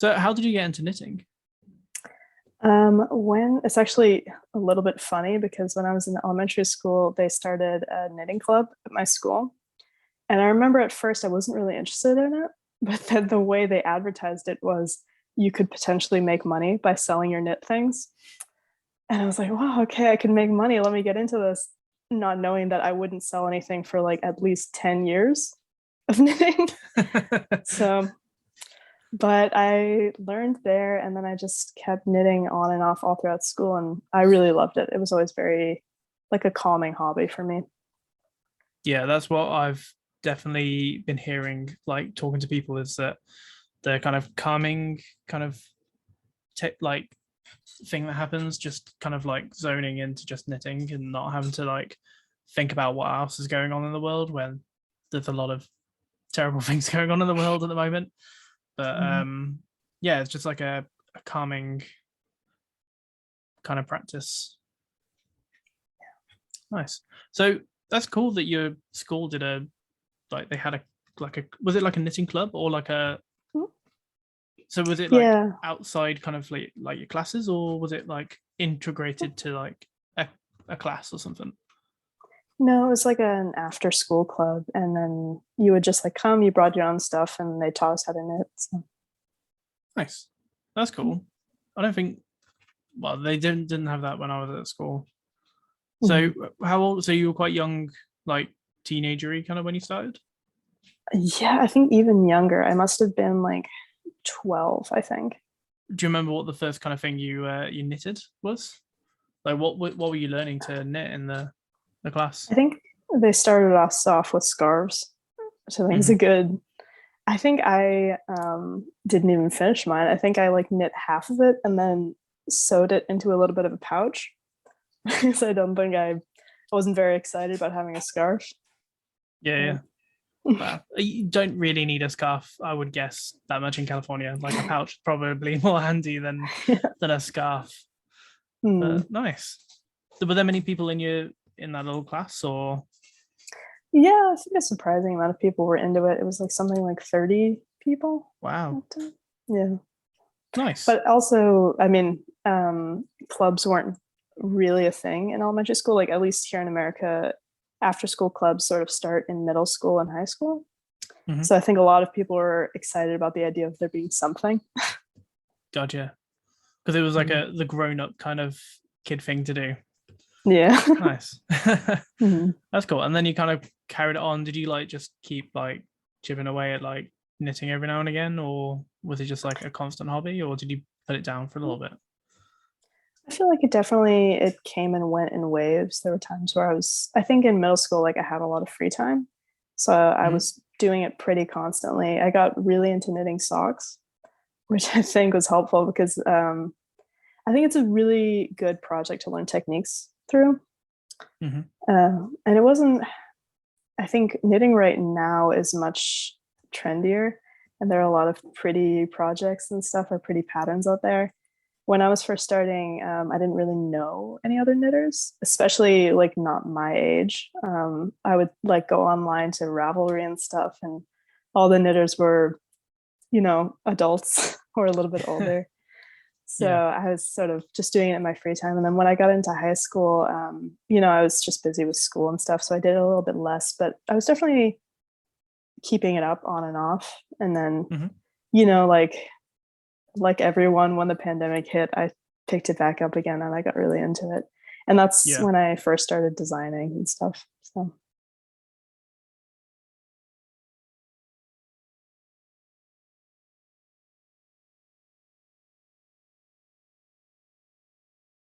So how did you get into knitting? When it's actually a little bit funny because when I was in elementary school, they started a knitting club at my school. And I remember at first I wasn't really interested in it, but then the way they advertised it was you could potentially make money by selling your knit things. And I was like, wow, okay, I can make money. Let me get into this, not knowing that I wouldn't sell anything for like at least 10 years of knitting. So but I learned there and then I just kept knitting on and off all throughout school and I really loved it. It was always very like a calming hobby for me. Yeah, that's what I've definitely been hearing, like talking to people, is that the kind of calming kind of like thing that happens, just kind of like zoning into just knitting and not having to like think about what else is going on in the world when there's a lot of terrible things going on in the world at the moment. But Mhm. yeah, it's just like a calming kind of practice. Nice. So that's cool that your school did a like they had a like a was it like a knitting club or like a so was it like Yeah. outside kind of like your classes or was it like integrated to like a class or something? No, it was like an after school club and then you would just like come, you brought your own stuff and they taught us how to knit. So. Nice. That's cool. I don't think well they didn't have that when I was at school. So Mhm. how old so you were quite young, like teenagery kind of when you started? Yeah, I think even younger. I must have been like 12, I think. Do you remember what the first kind of thing you knitted was? Like what were you learning to knit in the class? I think they started us off with scarves, which I think is a Hmm. good. I think I didn't even finish mine. I think I like knit half of it and then sewed it into a little bit of a pouch because I don't think I wasn't very excited about having a scarf. Yeah, Uh, yeah. Well, you don't really need a scarf, I would guess, that much in California. Like a pouch is probably more handy yeah. than a scarf. Hmm. But nice. So were there many people in that little class or Yeah, I think a surprising amount of people were into it. It was like something like 30 people. wow. Yeah. Nice. But also, I mean, clubs weren't really a thing in elementary school. Like at least here in America, after school clubs sort of start in middle school and high school. Hmm. So I think a lot of people were excited about the idea of there being something. Gotcha. Because it was like Mhm. a the grown up kind of kid thing to do. Yeah. Nice. Mhm. That's cool. And then you kind of carried it on. Did you like just keep like chipping away at like knitting every now and again, or was it just like a constant hobby, or did you put it down for a little bit? I feel like it came and went in waves. There were times where I think in middle school, like I had a lot of free time. So I Mhm. was doing it pretty constantly. I got really into knitting socks, which I think was helpful because I think it's a really good project to learn techniques through. Mhm. And it wasn't, I think knitting right now is much trendier and there are a lot of pretty projects and stuff or pretty patterns out there. When I was first starting, I didn't really know any other knitters, especially like not my age. I would like go online to Ravelry and stuff, and all the knitters were, adults or a little bit older. So Yeah. I was sort of just doing it in my free time. And then when I got into high school, I was just busy with school and stuff. So I did it a little bit less, but I was definitely keeping it up on and off. And then, Mhm. you know, like like everyone, when the pandemic hit, I picked it back up again and I got really into it. And that's Yeah. when I first started designing and stuff. So